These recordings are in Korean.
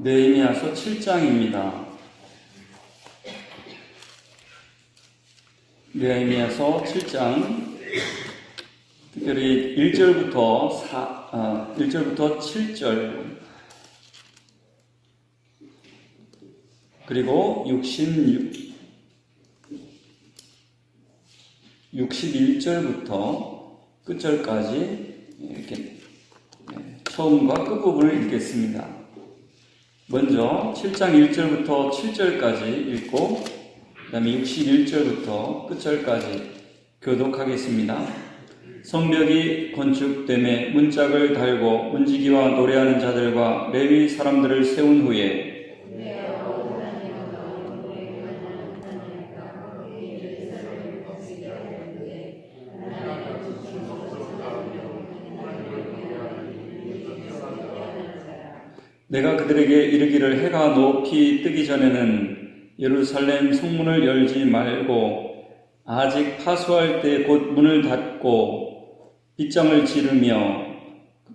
느헤미야서 7장입니다. 느헤미야서 7장, 특별히 1절부터 7절, 그리고 61절부터 끝절까지 이렇게 처음과 끝부분을 읽겠습니다. 먼저 7장 1절부터 7절까지 읽고 그 다음에 61절부터 끝절까지 교독하겠습니다. 성벽이 건축됨에 문짝을 달고 문지기와 노래하는 자들과 레위 사람들을 세운 후에 내가 그들에게 이르기를 해가 높이 뜨기 전에는 예루살렘 성문을 열지 말고 아직 파수할 때 곧 문을 닫고 빗장을 지르며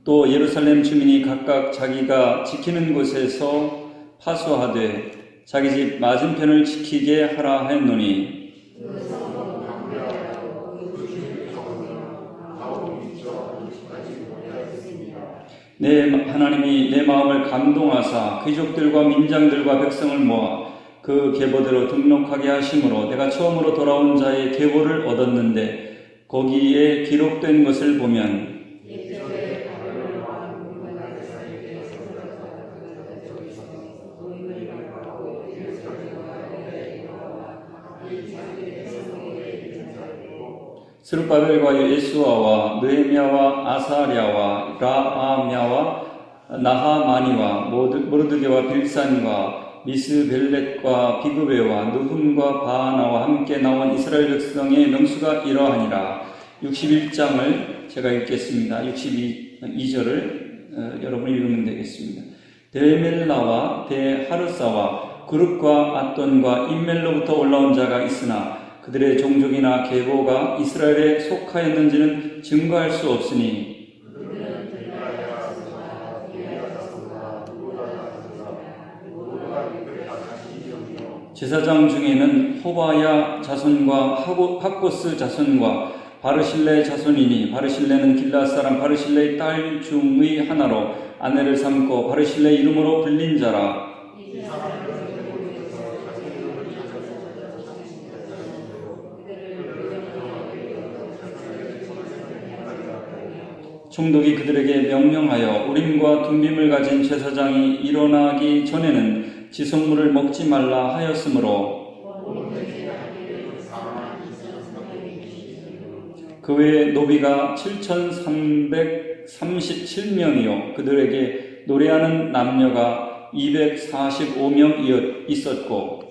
또 예루살렘 주민이 각각 자기가 지키는 곳에서 파수하되 자기 집 맞은편을 지키게 하라 했노니 내 하나님이 내 마음을 감동하사 귀족들과 민장들과 백성을 모아 그 계보대로 등록하게 하심으로 내가 처음으로 돌아온 자의 계보를 얻었는데 거기에 기록된 것을 보면 스룹바벨과 예수아와 느헤미야와 아사랴와 라아냐와 나하마니와 모르드게와 빌산과 미스벨렛과 비그베와 느훔과 바하나와 함께 나온 이스라엘 백성의 명수가 이러하니라. 61장을 제가 읽겠습니다. 62절을 여러분이 읽으면 되겠습니다. 데멜라와 데하르사와 그룹과 앗돈과 임멜로부터 올라온 자가 있으나 그들의 종족이나 계보가 이스라엘에 속하였는지는 증거할 수 없으니 제사장 중에는 호바야 자손과 학고스 자손과 바르실레 자손이니 바르실레는 길앗 사람 바르실레의 딸 중의 하나로 아내를 삼고 바르실레 이름으로 불린 자라. 총독이 그들에게 명령하여 우림과 둠빔을 가진 제사장이 일어나기 전에는 지속물을 먹지 말라 하였으므로 그 외에 노비가 7,337명이요 그들에게 노래하는 남녀가 245명 있었고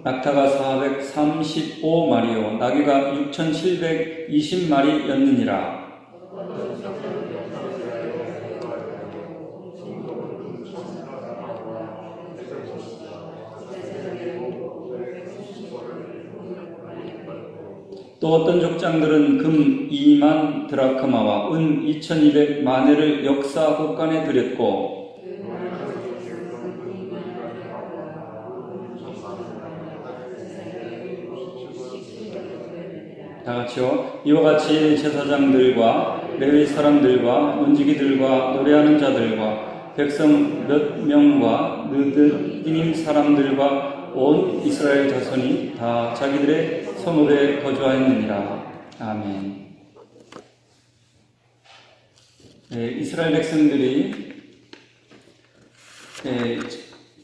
낙타가 435마리요 나귀가 6,720마리였느니라. 또 어떤 족장들은 금 2만 드라크마와 은 2,200마네를 역사 곳간에 드렸고 다같이요 이와 같이 제사장들과 레위 사람들과 문지기들과 노래하는 자들과 백성 몇 명과 느드임 사람들과 온 이스라엘 자손이 다 자기들의 성읍에 거주하였느니라. 아멘. 이스라엘 백성들이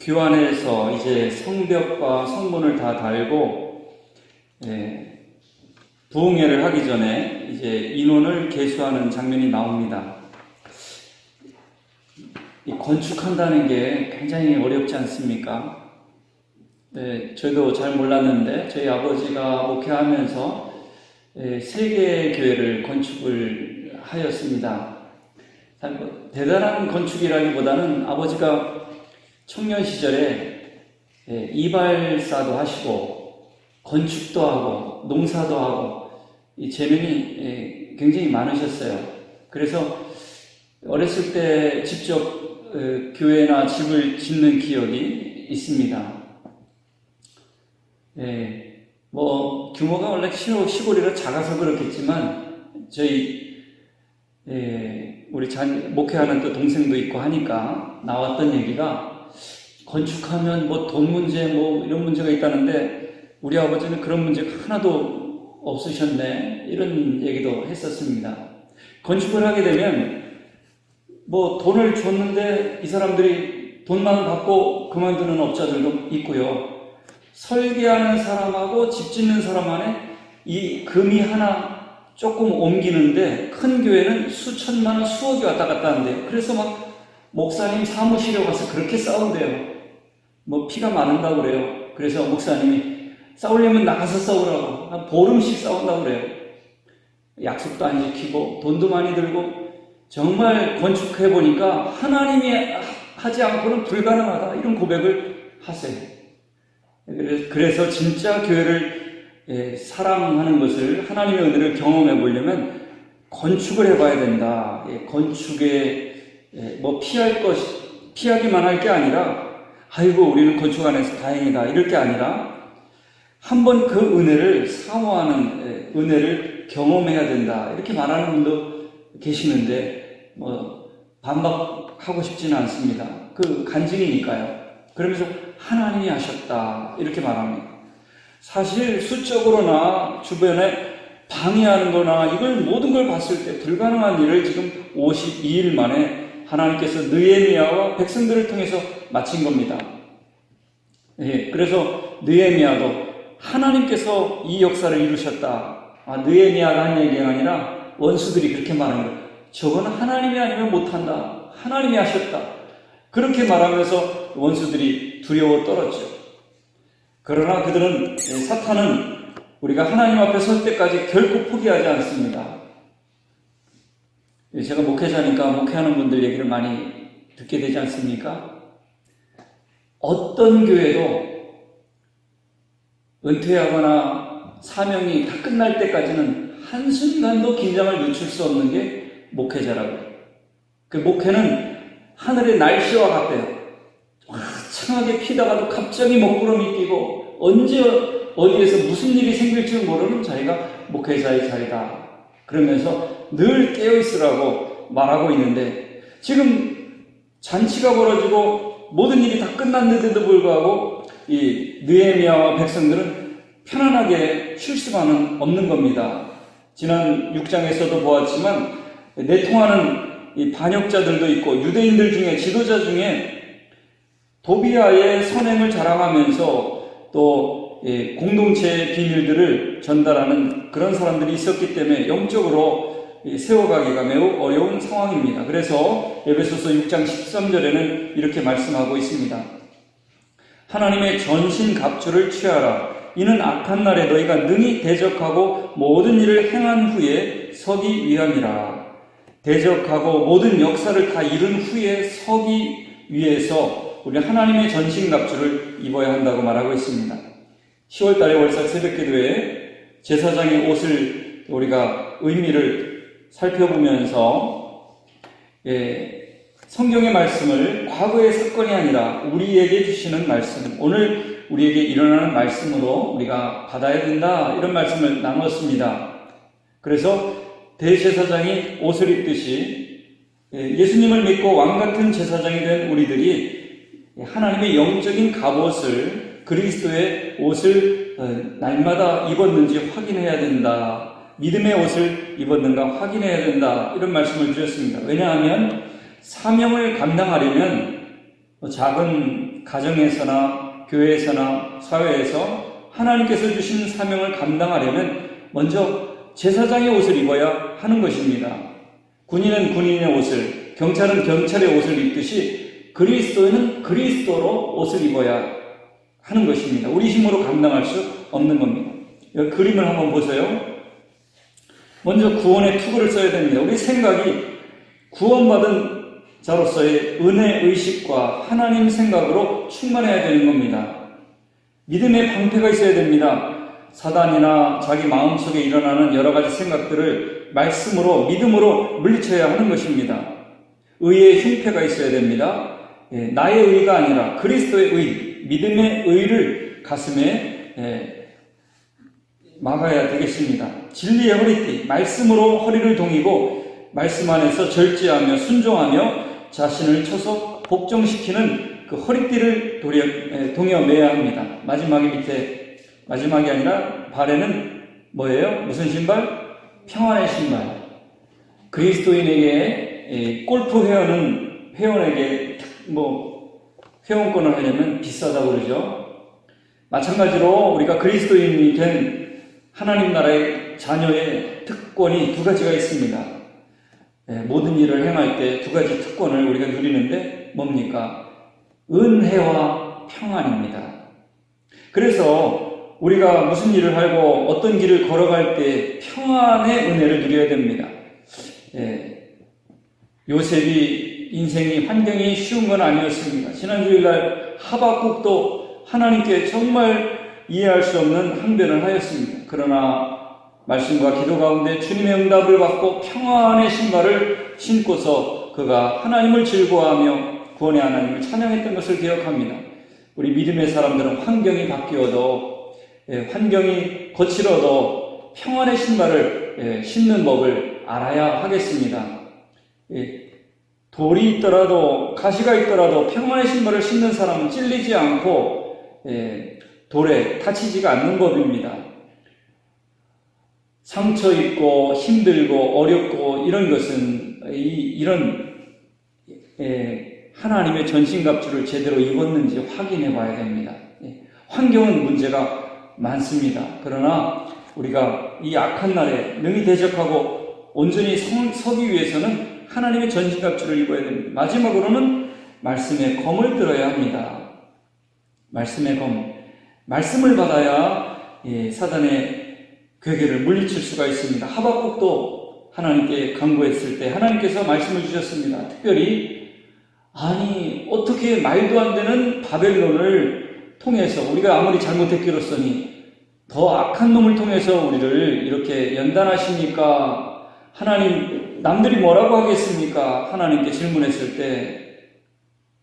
교환해서 이제 성벽과 성문을 다 달고 부흥회를 하기 전에 이제 인원을 계수하는 장면이 나옵니다. 건축한다는 게 굉장히 어렵지 않습니까? 저도 잘 몰랐는데 저희 아버지가 목회하면서 3개의 교회를 건축을 하였습니다. 대단한 건축이라기보다는 아버지가 청년 시절에 이발사도 하시고 건축도 하고 농사도 하고 이 재능이 굉장히 많으셨어요. 그래서 어렸을 때 직접 교회나 집을 짓는 기억이 있습니다. 뭐 규모가 원래 시골이라 작아서 그렇겠지만 저희 우리 목회하는 또 동생도 있고 하니까 나왔던 얘기가 건축하면 뭐 돈 문제 뭐 이런 문제가 있다는데 우리 아버지는 그런 문제가 하나도 없으셨네 이런 얘기도 했었습니다. 건축을 하게 되면 뭐 돈을 줬는데 이 사람들이 돈만 받고 그만두는 업자들도 있고요. 설계하는 사람하고 집 짓는 사람 안에 이 금이 하나 조금 옮기는데 큰 교회는 수천만 원, 수억이 왔다 갔다 하는데요. 그래서 막 목사님 사무실에 가서 그렇게 싸운대요. 뭐 피가 마른다고 그래요. 그래서 목사님이 싸우려면 나가서 싸우라고 한 보름씩 싸운다고 그래요. 약속도 안 지키고 돈도 많이 들고 정말 건축해보니까 하나님이 하지 않고는 불가능하다 이런 고백을 하세요. 그래서 진짜 교회를 사랑하는 것을 하나님의 은혜를 경험해 보려면 건축을 해봐야 된다. 건축에 뭐 피하기만 할 게 아니라 아이고 우리는 건축 안 해서 다행이다 이럴 게 아니라 한번 그 은혜를 사모하는 은혜를 경험해야 된다 이렇게 말하는 분도 계시는데 뭐 반박하고 싶지는 않습니다. 그 간증이니까요. 그러면서 하나님이 하셨다 이렇게 말합니다. 사실 수적으로나 주변에 방해하는 거나 이걸 모든 걸 봤을 때 불가능한 일을 지금 52일 만에 하나님께서 느헤미야와 백성들을 통해서 마친 겁니다. 그래서 느헤미야도 하나님께서 이 역사를 이루셨다. 느헤미야가 한 얘기가 아니라 원수들이 그렇게 말하는 거예요. 저건 하나님이 아니면 못한다. 하나님이 하셨다. 그렇게 말하면서 원수들이 두려워 떨었죠. 그러나 그들은 사탄은 우리가 하나님 앞에 설 때까지 결코 포기하지 않습니다. 제가 목회자니까 목회하는 분들 얘기를 많이 듣게 되지 않습니까? 어떤 교회도 은퇴하거나 사명이 다 끝날 때까지는 한순간도 긴장을 늦출 수 없는 게 목회자라고요. 그 목회는 하늘의 날씨와 같대요. 화창하게 피다가도 갑자기 먹구름이 끼고 언제 어디에서 무슨 일이 생길지 모르는 자리가 목회자의 자리다. 그러면서 늘 깨어있으라고 말하고 있는데 지금 잔치가 벌어지고 모든 일이 다 끝났는데도 불구하고 이 느헤미야와 백성들은 편안하게 쉴 수만은 없는 겁니다. 지난 6장에서도 보았지만 내통하는 이 반역자들도 있고 유대인들 중에 지도자 중에 도비아의 선행을 자랑하면서 또 공동체의 비밀들을 전달하는 그런 사람들이 있었기 때문에 영적으로 세워가기가 매우 어려운 상황입니다. 그래서 에베소서 6장 13절에는 이렇게 말씀하고 있습니다. 하나님의 전신 갑주를 취하라. 이는 악한 날에 너희가 능히 대적하고 모든 일을 행한 후에 서기 위함이라. 대적하고 모든 역사를 다 이룬 후에 서기 위해서 우리 하나님의 전신 갑주를 입어야 한다고 말하고 있습니다. 10월달에 월삭 새벽기도에 제사장의 옷을 우리가 의미를 살펴보면서 성경의 말씀을 과거의 사건이 아니라 우리에게 주시는 말씀, 오늘 우리에게 일어나는 말씀으로 우리가 받아야 된다 이런 말씀을 나누었습니다. 그래서 대제사장이 옷을 입듯이 예수님을 믿고 왕같은 제사장이 된 우리들이 하나님의 영적인 갑옷을 그리스도의 옷을 날마다 입었는지 확인해야 된다. 믿음의 옷을 입었는가 확인해야 된다. 이런 말씀을 드렸습니다. 왜냐하면 사명을 감당하려면 작은 가정에서나 교회에서나 사회에서 하나님께서 주신 사명을 감당하려면 먼저 제사장의 옷을 입어야 하는 것입니다. 군인은 군인의 옷을, 경찰은 경찰의 옷을 입듯이 그리스도인은 그리스도로 옷을 입어야 하는 것입니다. 우리 힘으로 감당할 수 없는 겁니다. 여기 그림을 한번 보세요. 먼저 구원의 투구를 써야 됩니다. 우리 생각이 구원받은 자로서의 은혜 의식과 하나님 생각으로 충만해야 되는 겁니다. 믿음의 방패가 있어야 됩니다. 사단이나 자기 마음속에 일어나는 여러 가지 생각들을 말씀으로 믿음으로 물리쳐야 하는 것입니다. 의의 흉패가 있어야 됩니다. 나의 의가 아니라 그리스도의 의, 믿음의 의를 가슴에 막아야 되겠습니다. 진리의 허리띠, 말씀으로 허리를 동이고 말씀 안에서 절제하며 순종하며 자신을 쳐서 복종시키는 그 허리띠를 동여 매야 합니다. 마지막이 아니라 발에는 뭐예요? 무슨 신발? 평안의 신발. 그리스도인에게 골프 회원에게 회원권을 하려면 비싸다고 그러죠. 마찬가지로 우리가 그리스도인이 된 하나님 나라의 자녀의 특권이 두 가지가 있습니다. 모든 일을 행할 때 두 가지 특권을 우리가 누리는데 뭡니까? 은혜와 평안입니다. 그래서 우리가 무슨 일을 하고 어떤 길을 걸어갈 때 평안의 은혜를 누려야 됩니다. 요셉이 인생이 환경이 쉬운 건 아니었습니다. 지난 주일날 하박국도 하나님께 정말 이해할 수 없는 항변을 하였습니다. 그러나 말씀과 기도 가운데 주님의 응답을 받고 평안의 신발을 신고서 그가 하나님을 즐거워하며 구원의 하나님을 찬양했던 것을 기억합니다. 우리 믿음의 사람들은 환경이 바뀌어도 환경이 거칠어도 평안의 신발을 신는 법을 알아야 하겠습니다. 돌이 있더라도 가시가 있더라도 평안의 신발을 신는 사람은 찔리지 않고 돌에 다치지가 않는 법입니다. 상처 있고 힘들고 어렵고 이런 것은 이런 하나님의 전신갑주를 제대로 입었는지 확인해 봐야 됩니다. 환경은 문제가 많습니다. 그러나 우리가 이 악한 날에 능히 대적하고 온전히 서기 위해서는 하나님의 전신갑주를 입어야 됩니다. 마지막으로는 말씀의 검을 들어야 합니다. 말씀의 검. 말씀을 받아야 사단의 괴계를 물리칠 수가 있습니다. 하박국도 하나님께 간구했을 때 하나님께서 말씀을 주셨습니다. 특별히 어떻게 말도 안 되는 바벨론을 통해서 우리가 아무리 잘못했기로서니 더 악한 놈을 통해서 우리를 이렇게 연단하십니까? 하나님, 남들이 뭐라고 하겠습니까? 하나님께 질문했을 때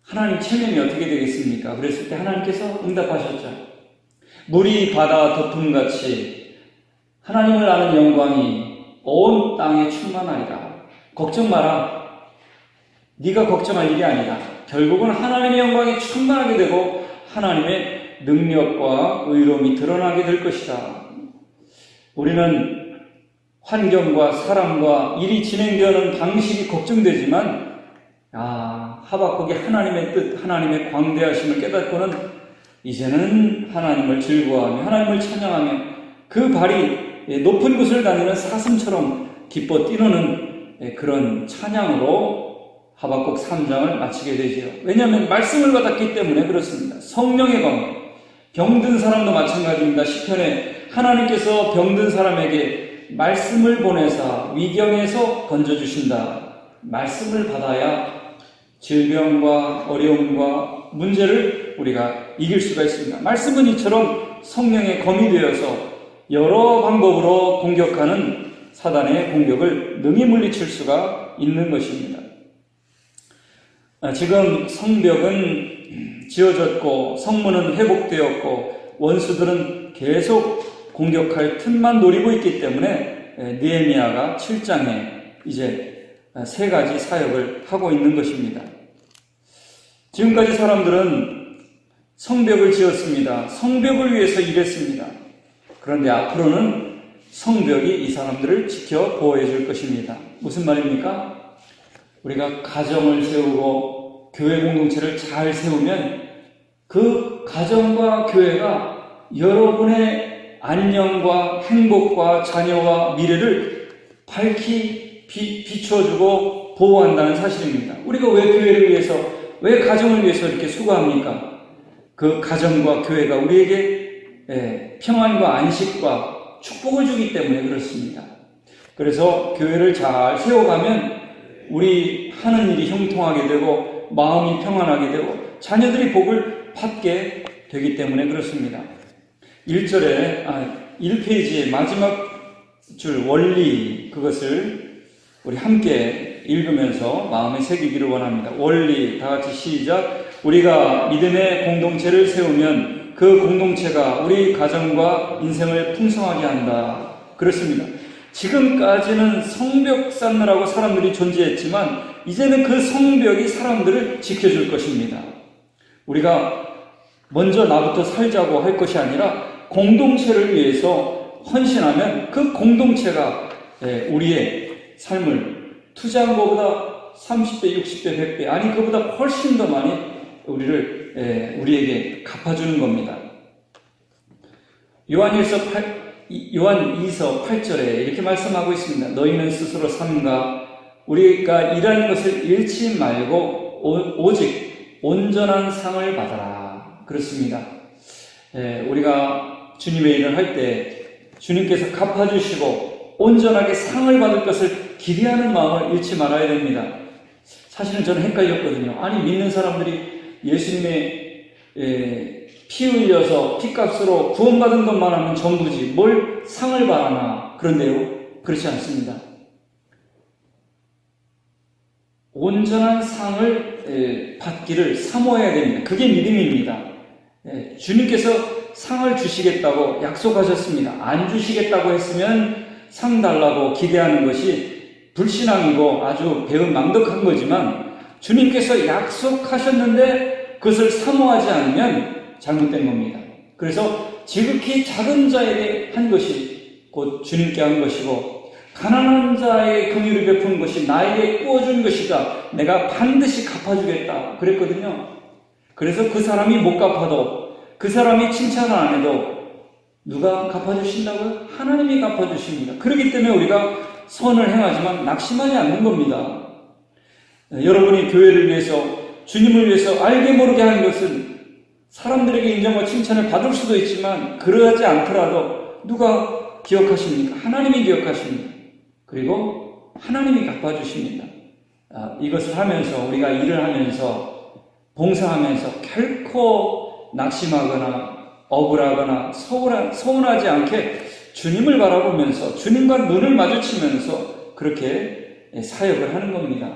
하나님 체면이 어떻게 되겠습니까? 그랬을 때 하나님께서 응답하셨죠. 물이 바다 덮음같이 하나님을 아는 영광이 온 땅에 충만하리라. 걱정 마라. 네가 걱정할 일이 아니다. 결국은 하나님의 영광이 충만하게 되고 하나님의 능력과 의로움이 드러나게 될 것이다. 우리는 환경과 사람과 일이 진행되는 방식이 걱정되지만 하박국이 하나님의 뜻, 하나님의 광대하심을 깨닫고는 이제는 하나님을 즐거워하며 하나님을 찬양하며 그 발이 높은 곳을 다니는 사슴처럼 기뻐 뛰노는 그런 찬양으로 하박국 3장을 마치게 되지요. 왜냐하면 말씀을 받았기 때문에 그렇습니다. 성령의 검. 병든 사람도 마찬가지입니다. 시편에 하나님께서 병든 사람에게 말씀을 보내사 위경에서 건져주신다. 말씀을 받아야 질병과 어려움과 문제를 우리가 이길 수가 있습니다. 말씀은 이처럼 성령의 검이 되어서 여러 방법으로 공격하는 사단의 공격을 능히 물리칠 수가 있는 것입니다. 지금 성벽은 지어졌고 성문은 회복되었고 원수들은 계속 공격할 틈만 노리고 있기 때문에 느헤미야가 7장에 이제 3가지 사역을 하고 있는 것입니다. 지금까지 사람들은 성벽을 지었습니다. 성벽을 위해서 일했습니다. 그런데 앞으로는 성벽이 이 사람들을 지켜 보호해 줄 것입니다. 무슨 말입니까? 우리가 가정을 세우고 교회 공동체를 잘 세우면 그 가정과 교회가 여러분의 안녕과 행복과 자녀와 미래를 밝히 비춰주고 보호한다는 사실입니다. 우리가 왜 교회를 위해서, 왜 가정을 위해서 이렇게 수고합니까? 그 가정과 교회가 우리에게 평안과 안식과 축복을 주기 때문에 그렇습니다. 그래서 교회를 잘 세워가면 우리 하는 일이 형통하게 되고 마음이 평안하게 되고 자녀들이 복을 받게 되기 때문에 그렇습니다. 1페이지의 마지막 줄 원리, 그것을 우리 함께 읽으면서 마음에 새기기를 원합니다. 원리 다 같이 시작. 우리가 믿음의 공동체를 세우면 그 공동체가 우리 가정과 인생을 풍성하게 한다. 그렇습니다. 지금까지는 성벽 쌓느라고 사람들이 존재했지만 이제는 그 성벽이 사람들을 지켜줄 것입니다. 우리가 먼저 나부터 살자고 할 것이 아니라 공동체를 위해서 헌신하면 그 공동체가 우리의 삶을 투자한 것보다 30배, 60배, 100배 아니 그보다 훨씬 더 많이 우리에게 갚아주는 겁니다. 요한 2서 8절에 이렇게 말씀하고 있습니다. 너희는 스스로 삼가 우리가 일하는 것을 잃지 말고 오직 온전한 상을 받아라. 그렇습니다. 우리가 주님의 일을 할 때 주님께서 갚아주시고 온전하게 상을 받을 것을 기대하는 마음을 잃지 말아야 됩니다. 사실은 저는 헷갈렸거든요. 아니 믿는 사람들이 예수님의 피 흘려서 피값으로 구원받은 것만 하면 전부지 뭘 상을 바라나. 그런데요, 그렇지 않습니다. 온전한 상을 받기를 사모해야 됩니다. 그게 믿음입니다. 주님께서 상을 주시겠다고 약속하셨습니다. 안 주시겠다고 했으면 상 달라고 기대하는 것이 불신앙이고 아주 배은망덕한 거지만 주님께서 약속하셨는데 그것을 사모하지 않으면 잘못된 겁니다. 그래서 지극히 작은 자에게 한 것이 곧 주님께 한 것이고 가난한 자의 긍휼을 베푼 것이 나에게 구워준 것이다. 내가 반드시 갚아주겠다. 그랬거든요. 그래서 그 사람이 못 갚아도 그 사람이 칭찬을 안 해도 누가 갚아주신다고요? 하나님이 갚아주십니다. 그렇기 때문에 우리가 선을 행하지만 낙심하지 않는 겁니다. 여러분이 교회를 위해서 주님을 위해서 알게 모르게 하는 것은 사람들에게 인정과 칭찬을 받을 수도 있지만 그러하지 않더라도 누가 기억하십니까? 하나님이 기억하십니다. 그리고 하나님이 갚아주십니다. 이것을 하면서 우리가 일을 하면서 봉사하면서 결코 낙심하거나 억울하거나 서운하지 않게 주님을 바라보면서 주님과 눈을 마주치면서 그렇게 사역을 하는 겁니다.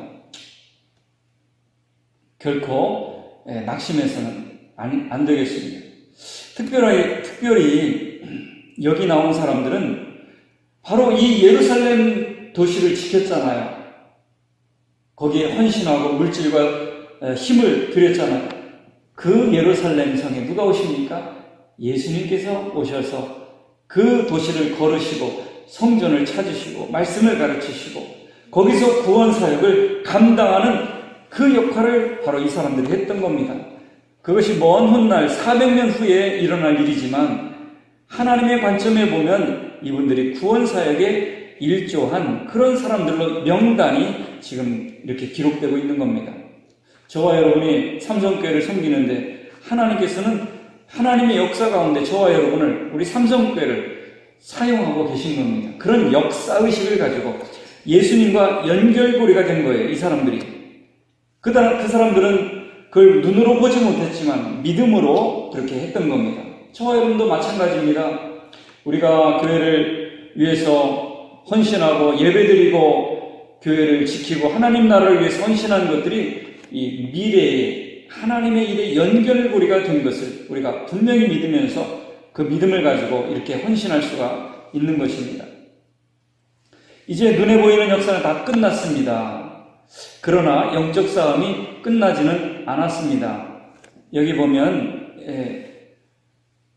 결코 낙심해서는 안 되겠습니다. 특별히 여기 나온 사람들은 바로 이 예루살렘 도시를 지켰잖아요. 거기에 헌신하고 물질과 힘을 들였잖아요. 그 예루살렘 성에 누가 오십니까? 예수님께서 오셔서 그 도시를 걸으시고 성전을 찾으시고 말씀을 가르치시고 거기서 구원 사역을 감당하는 그 역할을 바로 이 사람들이 했던 겁니다. 그것이 먼 훗날 400년 후에 일어날 일이지만 하나님의 관점에 보면 이분들이 구원 사역에 일조한 그런 사람들로 명단이 지금 이렇게 기록되고 있는 겁니다. 저와 여러분이 삼성교회를 섬기는데 하나님께서는 하나님의 역사 가운데 저와 여러분을 우리 삼성교회를 사용하고 계신 겁니다. 그런 역사의식을 가지고 예수님과 연결고리가 된 거예요. 이 사람들이. 그 사람들은 그걸 눈으로 보지 못했지만 믿음으로 그렇게 했던 겁니다. 저와 여러분도 마찬가지입니다. 우리가 교회를 위해서 헌신하고 예배드리고 교회를 지키고 하나님 나라를 위해서 헌신하는 것들이 이 미래의 하나님의 일에 연결고리가 된 것을 우리가 분명히 믿으면서 그 믿음을 가지고 이렇게 헌신할 수가 있는 것입니다. 이제 눈에 보이는 역사는 다 끝났습니다. 그러나 영적 싸움이 끝나지는 않았습니다. 여기 보면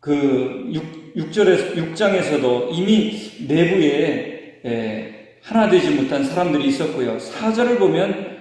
그 6장에서도 이미 내부에 하나 되지 못한 사람들이 있었고요. 4절을 보면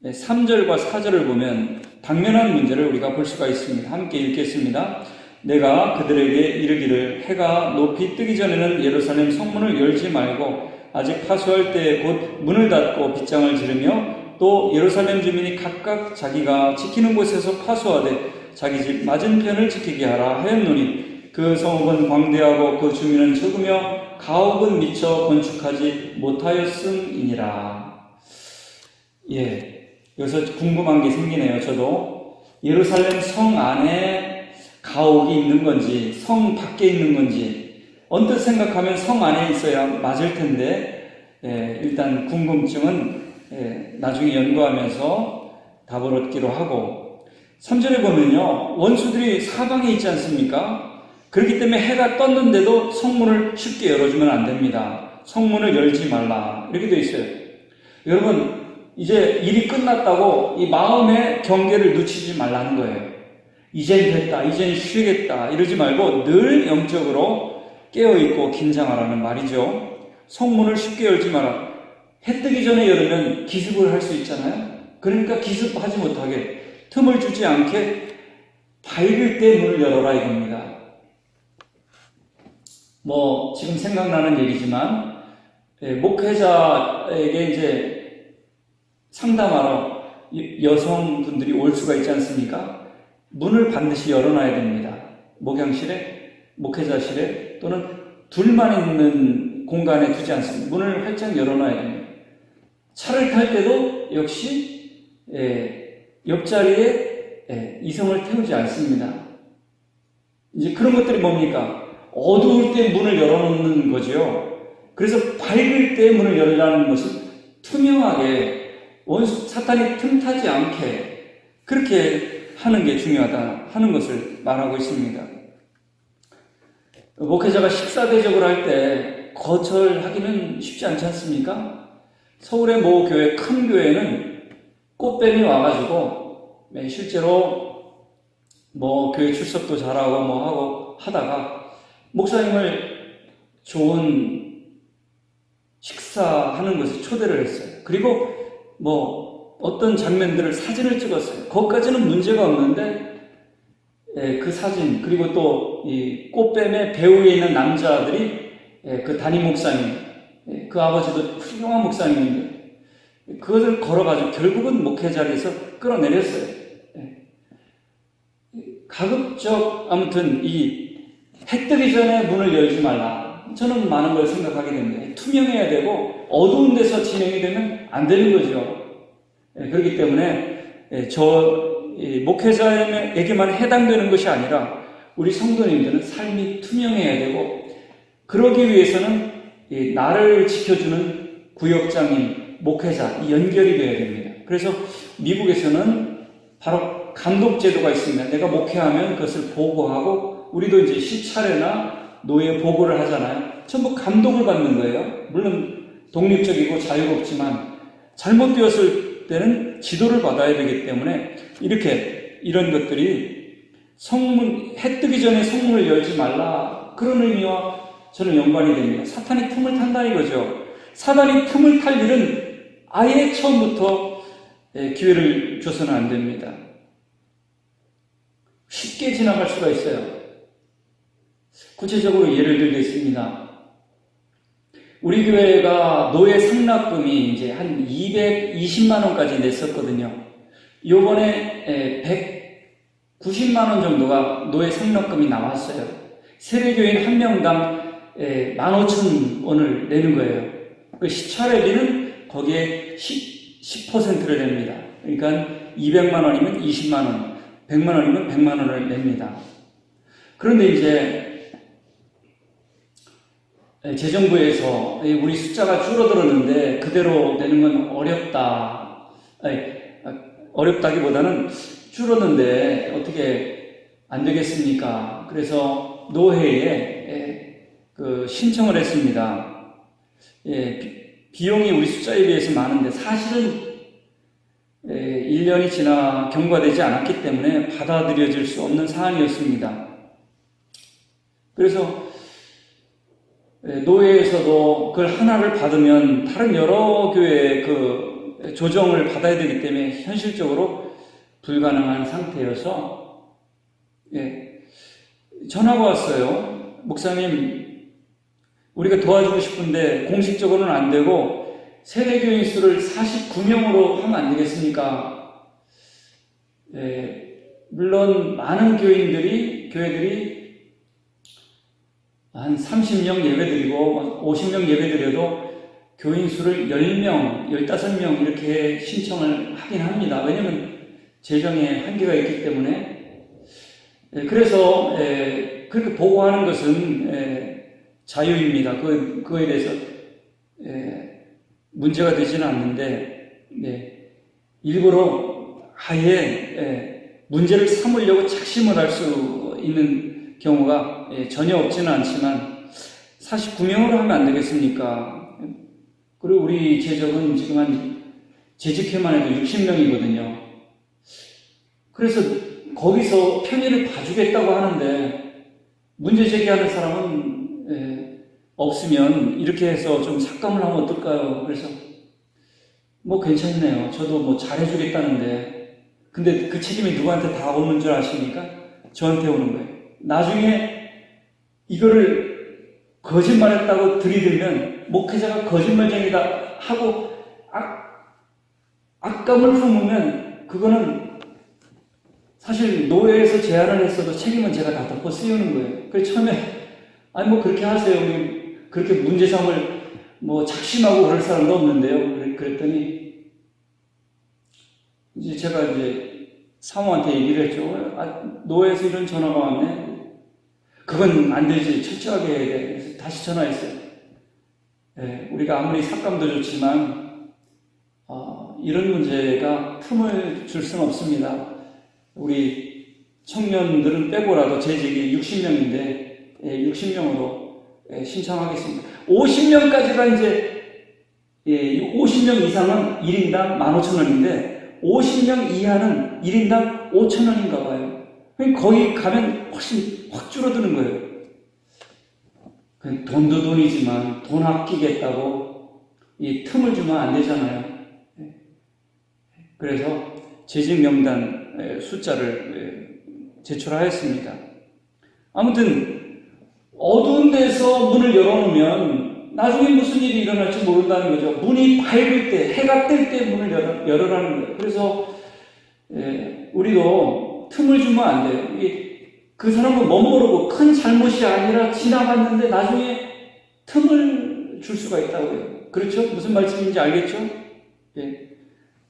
3절과 4절을 보면 당면한 문제를 우리가 볼 수가 있습니다. 함께 읽겠습니다. 내가 그들에게 이르기를 해가 높이 뜨기 전에는 예루살렘 성문을 열지 말고 아직 파수할 때에 곧 문을 닫고 빗장을 지르며 또 예루살렘 주민이 각각 자기가 지키는 곳에서 파수하되 자기 집 맞은편을 지키게 하라 하였노니 그 성읍은 광대하고 그 주민은 적으며 가옥은 미처 건축하지 못하였음이니라. 여기서 궁금한 게 생기네요. 저도 예루살렘 성 안에 가옥이 있는 건지 성 밖에 있는 건지 언뜻 생각하면 성 안에 있어야 맞을 텐데 일단 궁금증은 나중에 연구하면서 답을 얻기로 하고 3절에 보면요. 원수들이 사방에 있지 않습니까? 그렇기 때문에 해가 떴는데도 성문을 쉽게 열어주면 안 됩니다. 성문을 열지 말라. 이렇게 되어 있어요. 여러분, 이제 일이 끝났다고 이 마음의 경계를 늦추지 말라는 거예요. 이젠 됐다, 이젠 쉬겠다 이러지 말고 늘 영적으로 깨어있고 긴장하라는 말이죠. 성문을 쉽게 열지 마라. 해 뜨기 전에 열으면 기습을 할 수 있잖아요. 그러니까 기습하지 못하게, 틈을 주지 않게 밝을 때 문을 열어라 이겁니다. 지금 생각나는 얘기지만 목회자에게 이제 상담하러 여성분들이 올 수가 있지 않습니까? 문을 반드시 열어놔야 됩니다. 목양실에, 목회자실에 또는 둘만 있는 공간에 두지 않습니다. 문을 활짝 열어놔야 됩니다. 차를 탈 때도 역시 옆자리에 이성을 태우지 않습니다. 이제 그런 것들이 뭡니까? 어두울 때 문을 열어놓는 거죠. 그래서 밝을 때 문을 열라는 것은 투명하게 사탄이 틈타지 않게 그렇게 하는 게 중요하다 하는 것을 말하고 있습니다. 목회자가 식사 대접을 할 때 거절하기는 쉽지 않지 않습니까? 서울의 모 교회, 큰 교회는 꽃뱀이 와가지고 실제로 교회 출석도 잘하고 하고 하다가 목사님을 좋은 식사하는 것에 초대를 했어요. 그리고 어떤 장면들을 사진을 찍었어요. 거기까지는 문제가 없는데 그 사진 그리고 또 이 꽃뱀의 배후에 있는 남자들이 그 담임 목사님, 그 아버지도 훌륭한 목사님인데 그것을 걸어가지고 결국은 목회 자리에서 끌어내렸어요. 가급적 아무튼 이 해 뜨기 전에 문을 열지 말라. 저는 많은 걸 생각하게 됩니다. 투명해야 되고 어두운 데서 진행이 되면 안 되는 거죠. 그렇기 때문에 목회자에게만 해당되는 것이 아니라 우리 성도님들은 삶이 투명해야 되고 그러기 위해서는 나를 지켜주는 구역장인 목회자 이 연결이 되어야 됩니다. 그래서 미국에서는 바로 감독 제도가 있습니다. 내가 목회하면 그것을 보고하고 우리도 이제 시차례나 노예 보고를 하잖아요. 전부 감독을 받는 거예요. 물론 독립적이고 자유롭지만 잘못되었을 때는 지도를 받아야 되기 때문에 이런 것들이 해 뜨기 전에 성문을 열지 말라 그런 의미와 저는 연관이 됩니다. 사탄이 틈을 탄다 이거죠. 사탄이 틈을 탈 일은 아예 처음부터 기회를 줘서는 안 됩니다. 쉽게 지나갈 수가 있어요. 구체적으로 예를 들겠습니다. 우리 교회가 노예 상납금이 이제 한 220만 원까지 냈었거든요. 요번에 190만 원 정도가 노예 상납금이 나왔어요. 세례교인 한 명당 15,000원을 내는 거예요. 그 시차례비는 거기에 10%를 냅니다. 그러니까 200만 원이면 20만 원, 100만 원이면 100만 원을 냅니다. 그런데 이제 재정부에서 우리 숫자가 줄어들었는데 그대로 내는 건 어렵다. 어렵다기보다는 줄었는데 어떻게 안 되겠습니까? 그래서 노회에 신청을 했습니다. 비용이 우리 숫자에 비해서 많은데 사실은 1년이 지나 경과되지 않았기 때문에 받아들여질 수 없는 사안이었습니다. 그래서 노예에서도 그걸 하나를 받으면 다른 여러 교회의 그 조정을 받아야 되기 때문에 현실적으로 불가능한 상태여서 전화가 왔어요. 목사님, 우리가 도와주고 싶은데 공식적으로는 안 되고 세례교인 수를 49명으로 하면 안 되겠습니까? 물론 많은 교회들이 한 30명 예배드리고 50명 예배드려도 교인 수를 10명, 15명 이렇게 신청을 하긴 합니다. 왜냐하면 재정에 한계가 있기 때문에. 그래서 그렇게 보고하는 것은 자유입니다. 그거에 대해서 문제가 되지는 않는데 일부러 아예 문제를 삼으려고 작심을 할 수 있는 경우가 전혀 없지는 않지만 49명으로 하면 안 되겠습니까? 그리고 우리 재적은 지금 한 재직회만 해도 60명이거든요. 그래서 거기서 편의를 봐주겠다고 하는데 문제 제기하는 사람은 없으면 이렇게 해서 좀 삭감을 하면 어떨까요? 그래서 뭐 괜찮네요. 저도 뭐 잘해주겠다는데 근데 그 책임이 누구한테 다 오는 줄 아십니까? 저한테 오는 거예요. 나중에 이거를 거짓말했다고 들이들면 목회자가 거짓말쟁이다 하고 악감을 품으면 그거는 사실 노예에서 제안을 했어도 책임은 제가 다 덮어 씌우는 거예요. 그래서 처음에 아니 뭐 그렇게 하세요. 그렇게 문제삼을 뭐 작심하고 그럴 사람도 없는데요. 그랬더니 이제 제가 사모한테 얘기를 했죠. 노예에서 이런 전화가 왔네. 그건 안 되지. 철저하게 해야 돼. 그래서 다시 전화했어요. 우리가 아무리 삭감도 좋지만 이런 문제가 틈을 줄 수는 없습니다. 우리 청년들은 빼고라도 재직이 60명인데 60명으로 신청하겠습니다. 50명까지가 이제 50명 이상은 1인당 15,000원인데 50명 이하는 1인당 5,000원인가 봐요. 거기 가면 훨씬 확 줄어드는 거예요. 돈도 돈이지만 돈 아끼겠다고 이 틈을 주면 안 되잖아요. 그래서 재직 명단 숫자를 제출하였습니다. 아무튼 어두운 데서 문을 열어놓으면 나중에 무슨 일이 일어날지 모른다는 거죠. 문이 밝을 때, 해가 뜰 때 문을 열어라는 거예요. 그래서 우리도 틈을 주면 안 돼요. 그 사람은 뭐 모르고 큰 잘못이 아니라 지나갔는데 나중에 틈을 줄 수가 있다고요. 그렇죠? 무슨 말씀인지 알겠죠?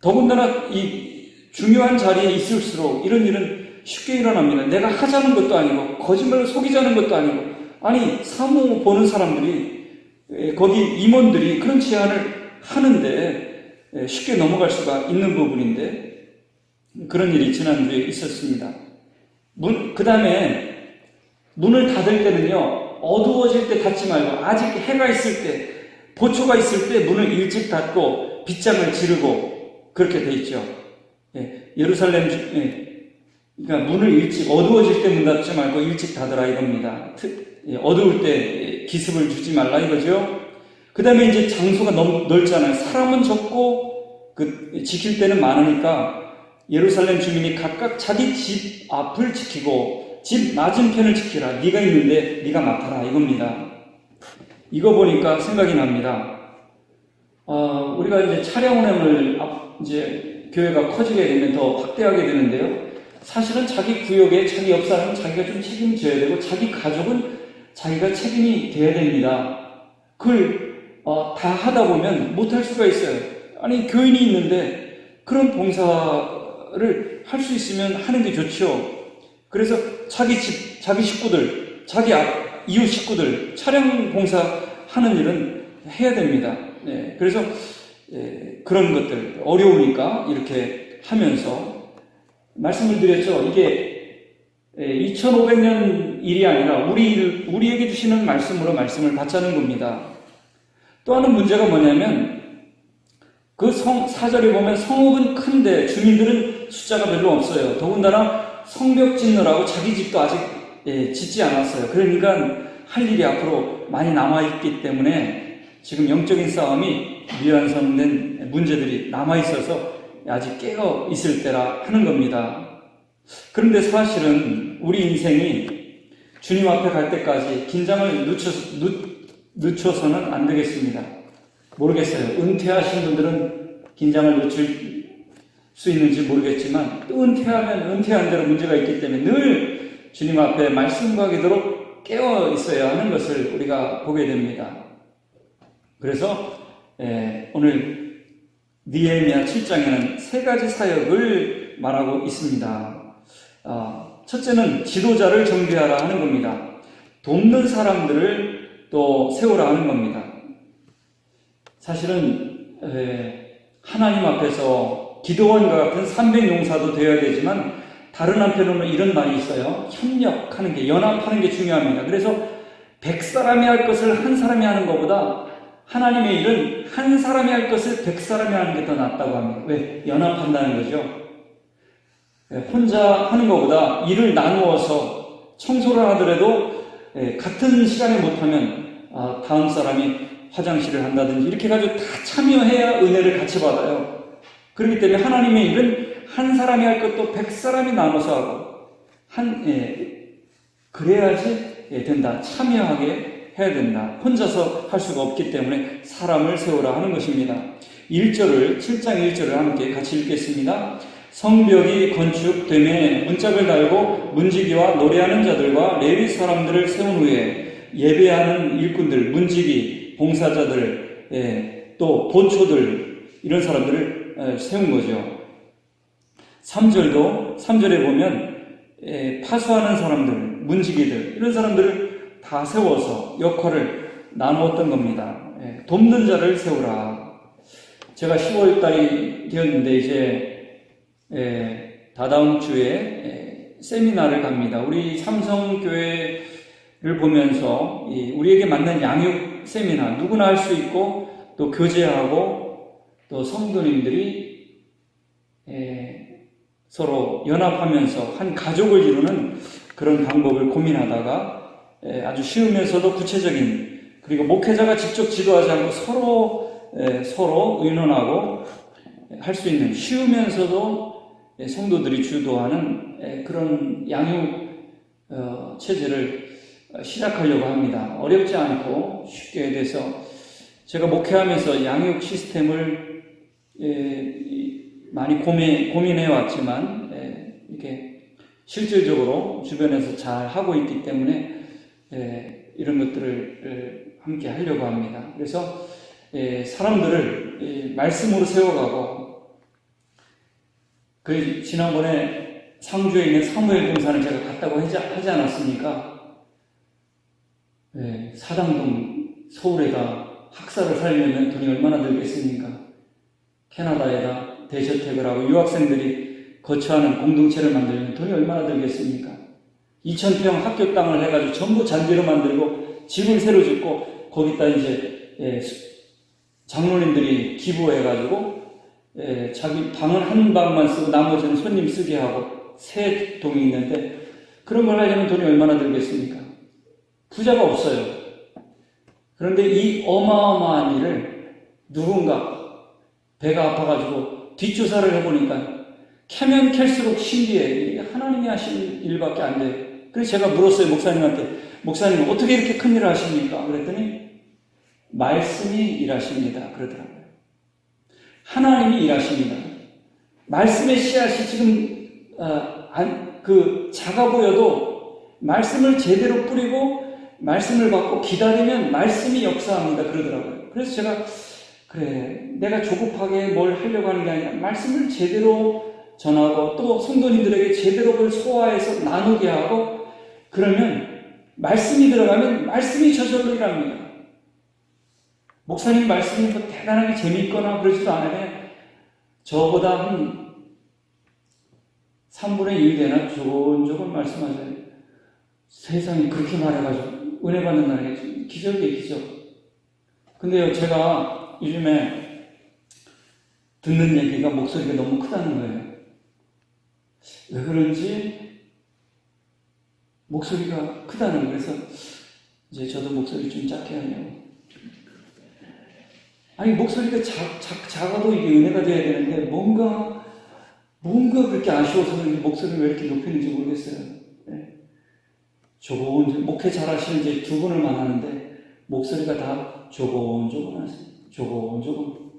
더군다나 이 중요한 자리에 있을수록 이런 일은 쉽게 일어납니다. 내가 하자는 것도 아니고 거짓말로 속이자는 것도 아니고 아니 사무 보는 사람들이 거기 임원들이 그런 제안을 하는데 쉽게 넘어갈 수가 있는 부분인데 그런 일이 지난주에 있었습니다. 그 다음에 문을 닫을 때는요 어두워질 때 닫지 말고 아직 해가 있을 때 보초가 있을 때 문을 일찍 닫고 빗장을 지르고 그렇게 돼 있죠. 예루살렘 그러니까 문을 일찍 어두워질 때 문 닫지 말고 일찍 닫으라 이겁니다. 어두울 때 기습을 주지 말라 이거죠. 그 다음에 이제 장소가 너무 넓잖아요. 사람은 적고 지킬 때는 많으니까 예루살렘 주민이 각각 자기 집 앞을 지키고 집 맞은편을 지키라. 네가 있는데 네가 맡아라 이겁니다. 이거 보니까 생각이 납니다. 우리가 이제 차량 운행을 이제 교회가 커지게 되면 더 확대하게 되는데요. 사실은 자기 구역에 자기 옆 사람은 자기가 좀 책임져야 되고 자기 가족은 자기가 책임이 돼야 됩니다. 그걸 다 하다 보면 못할 수가 있어요. 아니 교인이 있는데 그런 봉사를 할 수 있으면 하는 게 좋죠. 그래서 자기 집, 자기 식구들, 자기 이웃 식구들 차량 봉사하는 일은 해야 됩니다. 그래서 그런 것들 어려우니까 이렇게 하면서 말씀을 드렸죠. 이게 2500년 일이 아니라 우리에게 주시는 말씀으로 말씀을 받자는 겁니다. 또 하나 문제가 뭐냐면 그 4절에 보면 성읍은 큰데 주민들은 숫자가 별로 없어요. 더군다나 성벽 짓느라고 자기 집도 아직 짓지 않았어요. 그러니까 할 일이 앞으로 많이 남아있기 때문에 지금 영적인 싸움이 미완성된 문제들이 남아있어서 아직 깨어 있을 때라 하는 겁니다. 그런데 사실은 우리 인생이 주님 앞에 갈 때까지 긴장을 늦춰서는 안 되겠습니다. 모르겠어요. 은퇴하신 분들은 긴장을 늦출 수 있는지 모르겠지만 또 은퇴하면 은퇴한 대로 문제가 있기 때문에 늘 주님 앞에 말씀과 기도로 깨어 있어야 하는 것을 우리가 보게 됩니다. 그래서 오늘 느헤미야 7장에는 세 가지 사역을 말하고 있습니다. 첫째는 지도자를 정비하라 하는 겁니다. 돕는 사람들을 또 세우라 하는 겁니다. 사실은 하나님 앞에서 기도원과 같은 300용사도 되어야 되지만 다른 한편으로는 이런 말이 있어요. 협력하는 게, 연합하는 게 중요합니다. 그래서 100사람이 할 것을 한 사람이 하는 것보다 하나님의 일은 한 사람이 할 것을 100사람이 하는 게 더 낫다고 합니다. 왜? 연합한다는 거죠. 혼자 하는 것보다 일을 나누어서 청소를 하더라도 같은 시간에 못하면 다음 사람이 화장실을 한다든지 이렇게 해가지고 다 참여해야 은혜를 같이 받아요. 그렇기 때문에 하나님의 일은 한 사람이 할 것도 100사람이 나눠서 하고 그래야지 된다. 참여하게 해야 된다. 혼자서 할 수가 없기 때문에 사람을 세우라 하는 것입니다. 7장 1절을 함께 같이 읽겠습니다. 성벽이 건축되매 문짝을 달고 문지기와 노래하는 자들과 레위 사람들을 세운 후에 예배하는 일꾼들, 문지기, 봉사자들, 또 본초들 이런 사람들을 세운 거죠. 3절에 보면 파수하는 사람들, 문지기들 이런 사람들을 다 세워서 역할을 나누었던 겁니다. 돕는 자를 세우라. 제가 10월 달이 되었는데 이제 다다음 주에 세미나를 갑니다. 우리 삼성교회를 보면서 우리에게 맞는 양육 세미나 누구나 할 수 있고 또 교제하고 또 성도님들이 서로 연합하면서 한 가족을 이루는 그런 방법을 고민하다가 아주 쉬우면서도 구체적인, 그리고 목회자가 직접 지도하지 않고 서로 의논하고 할 수 있는, 쉬우면서도 성도들이 주도하는 그런 양육 체제를 시작하려고 합니다. 어렵지 않고 쉽게 돼서 제가 목회하면서 양육 시스템을 많이 고민해 왔지만 이렇게 실질적으로 주변에서 잘 하고 있기 때문에 이런 것들을 함께 하려고 합니다. 그래서 사람들을 말씀으로 세워가고, 지난번에 상주에 있는 사무엘 동산을 제가 갔다고 하지 않았습니까? 사당동 서울에다 학사를 살려면 돈이 얼마나 들겠습니까? 캐나다에다 대저택을 하고 유학생들이 거처하는 공동체를 만들면 돈이 얼마나 들겠습니까? 2,000평 학교 땅을 해가지고 전부 잔디로 만들고 집을 새로 짓고 거기다 이제 장로님들이 기부해가지고 자기 방은 한 방만 쓰고 나머지는 손님 쓰게 하고 세 동이 있는데 그런 걸 하려면 돈이 얼마나 들겠습니까? 부자가 없어요. 그런데 이 어마어마한 일을 누군가 배가 아파가지고 뒷조사를 해보니까 캐면 캘수록 신기해. 하나님이 하신 일밖에 안 돼요. 그래서 제가 물었어요, 목사님한테. 목사님, 어떻게 이렇게 큰 일을 하십니까? 그랬더니 말씀이 일하십니다. 그러더라고요. 하나님이 일하십니다. 말씀의 씨앗이 지금 작아 보여도 말씀을 제대로 뿌리고 말씀을 받고 기다리면 말씀이 역사합니다. 그러더라고요. 그래서 제가 내가 조급하게 뭘 하려고 하는 게 아니라 말씀을 제대로 전하고 또 성도님들에게 제대로 그걸 소화해서 나누게 하고, 그러면 말씀이 들어가면 말씀이 저절로 일합니다. 목사님 말씀이 뭐 대단하게 재미있거나 그러지도 않아요. 저보다 한 3분의 1 되나 조곤조곤 말씀하세요. 세상이 그렇게 말해가지고 은혜 받는 날에 기적이에요, 기적. 근데요, 제가 요즘에 듣는 얘기가 목소리가 너무 크다는 거예요. 왜 그런지 목소리가 크다는 거예요. 그래서 이제 저도 목소리 좀 작게 하려고. 아니, 목소리가 작아도 이게 은혜가 돼야 되는데 뭔가 그렇게 아쉬워서 목소리를 왜 이렇게 높이는지 모르겠어요. 조곤조곤, 목회 잘하시는 이제 두 분을 만나는데 목소리가 다 조곤조곤 하세요. 조곤조곤.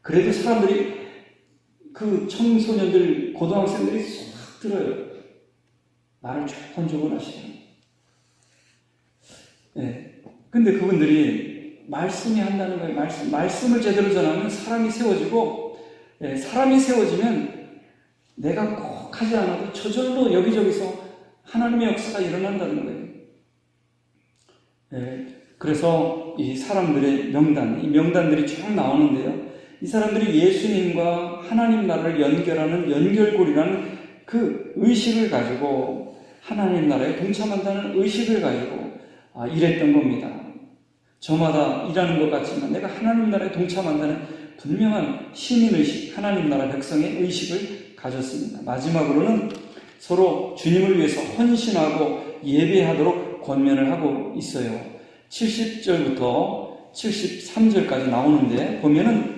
그래도 사람들이, 그 청소년들, 고등학생들이 싹 들어요. 말을 조곤조곤 하시죠. 근데 그분들이 말씀이 한다는 거예요. 말씀을 제대로 전하면 사람이 세워지고, 사람이 세워지면 내가 꼭 하지 않아도 저절로 여기저기서 하나님의 역사가 일어난다는 거예요. 그래서 이 사람들의 명단, 이 명단들이 쭉 나오는데요. 이 사람들이 예수님과 하나님 나라를 연결하는 연결고리라는 그 의식을 가지고 하나님 나라에 동참한다는 의식을 가지고 일했던 겁니다. 저마다 일하는 것 같지만 내가 하나님 나라에 동참한다는 분명한 시민의식, 하나님 나라 백성의 의식을 가졌습니다. 마지막으로는 서로 주님을 위해서 헌신하고 예배하도록 권면을 하고 있어요. 70절부터 73절까지 나오는데 보면은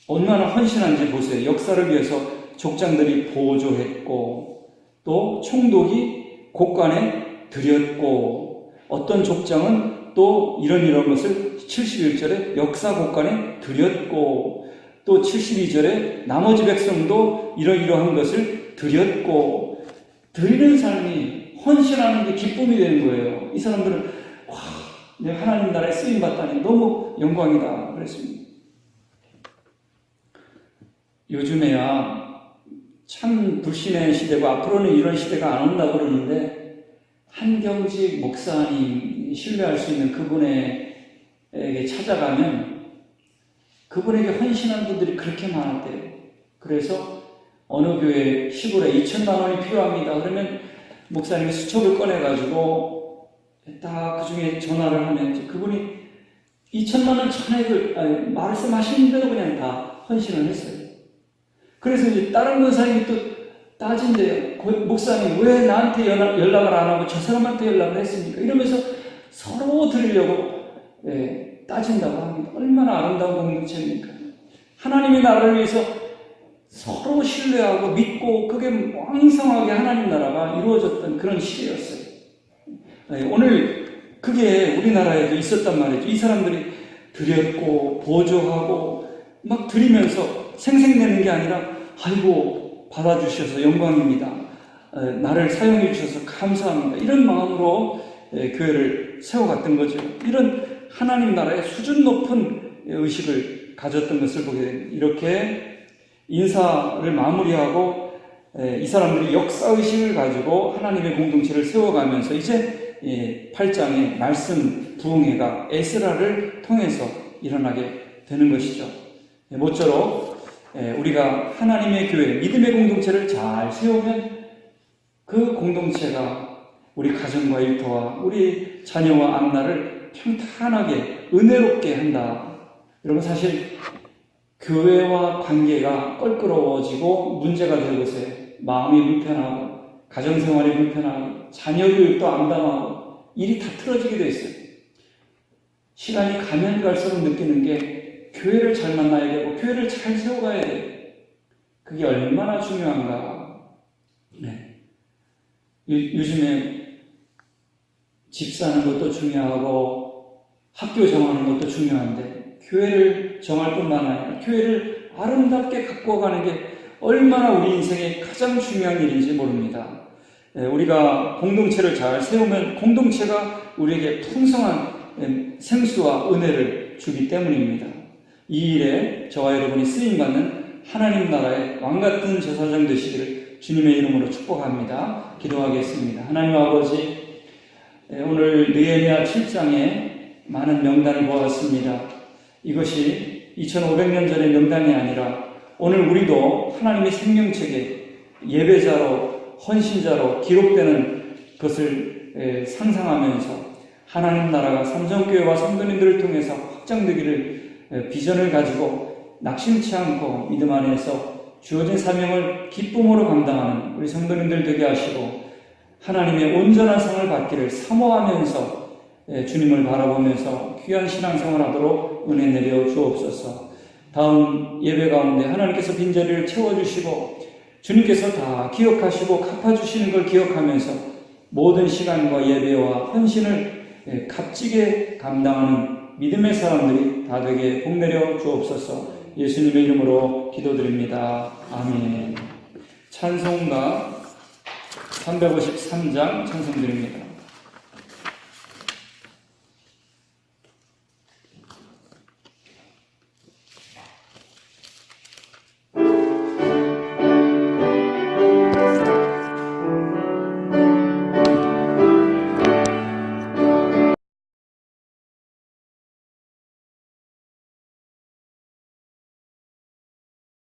얼마나 헌신한지 보세요. 역사를 위해서 족장들이 보조했고 또 총독이 곳간에 드렸고 어떤 족장은 또 이런 것을 71절에 역사 곳간에 드렸고 또 72절에 나머지 백성도 이러이러한 것을 드렸고 드리는 삶이 헌신하는 게 기쁨이 되는 거예요. 이 사람들은 와, 내가 하나님 나라에 쓰임받다니 너무 영광이다 그랬습니다. 요즘에야 참 불신의 시대고 앞으로는 이런 시대가 안 온다고 그러는데 한경직 목사님 신뢰할 수 있는 그분에게 찾아가면 그분에게 헌신한 분들이 그렇게 많았대요. 그래서 어느 교회 시골에 2천만 원이 필요합니다. 그러면 목사님이 수첩을 꺼내가지고 딱 그 중에 전화를 하면 그분이 2천만 원 전액을 말씀하시는데도 그냥 다 헌신을 했어요. 그래서 이제 다른 권사님이 또 따진대요. 목사님 왜 나한테 연락을 안 하고 저 사람한테 연락을 했습니까? 이러면서 서로 드리려고 따진다고 합니다. 얼마나 아름다운 공동체입니까? 하나님의 나라를 위해서 서로 신뢰하고 믿고 그게 왕성하게 하나님 나라가 이루어졌던 그런 시대였어요. 오늘 그게 우리나라에도 있었단 말이죠. 이 사람들이 드렸고 보조하고 막 드리면서 생색내는 게 아니라 아이고 받아주셔서 영광입니다. 나를 사용해 주셔서 감사합니다. 이런 마음으로 교회를 세워갔던 거죠. 이런 하나님 나라의 수준 높은 의식을 가졌던 것을 보게 됩니다. 이렇게 인사를 마무리하고 이 사람들이 역사의식을 가지고 하나님의 공동체를 세워가면서 이제 8장의 말씀 부흥회가 에스라를 통해서 일어나게 되는 것이죠. 모쪼록 우리가 하나님의 교회, 믿음의 공동체를 잘 세우면 그 공동체가 우리 가정과 일터와 우리 자녀와 앞날을 평탄하게 은혜롭게 한다. 여러분 사실 교회와 관계가 껄끄러워지고 문제가 되는 것에 마음이 불편하고 가정생활이 불편하고 자녀 교육도 암담하고 일이 다 틀어지게 돼 있어요. 시간이 가면 갈수록 느끼는 게 교회를 잘 만나야 되고 교회를 잘 세워가야 돼요. 그게 얼마나 중요한가. 요즘에 집 사는 것도 중요하고 학교 정하는 것도 중요한데 교회를 정할 뿐만 아니라 교회를 아름답게 갖고 가는 게 얼마나 우리 인생에 가장 중요한 일인지 모릅니다. 우리가 공동체를 잘 세우면 공동체가 우리에게 풍성한 생수와 은혜를 주기 때문입니다. 이 일에 저와 여러분이 쓰임받는 하나님 나라의 왕같은 제사장 되시기를 주님의 이름으로 축복합니다. 기도하겠습니다. 하나님 아버지, 오늘 느헤미야 7장에 많은 명단을 보았습니다. 이것이 2500년 전의 명단이 아니라 오늘 우리도 하나님의 생명책에 예배자로 헌신자로 기록되는 것을 상상하면서 하나님 나라가 삼성교회와 성도님들을 통해서 확장되기를 비전을 가지고 낙심치 않고 믿음 안에서 주어진 사명을 기쁨으로 감당하는 우리 성도님들 되게 하시고 하나님의 온전한 상을 받기를 사모하면서 주님을 바라보면서 귀한 신앙생활 하도록 은혜 내려 주옵소서. 다음 예배 가운데 하나님께서 빈자리를 채워주시고 주님께서 다 기억하시고 갚아주시는 걸 기억하면서 모든 시간과 예배와 헌신을 값지게 감당하는 믿음의 사람들이 다 되게 복내려 주옵소서. 예수님의 이름으로 기도드립니다. 아멘. 찬송가 353장 찬송드립니다.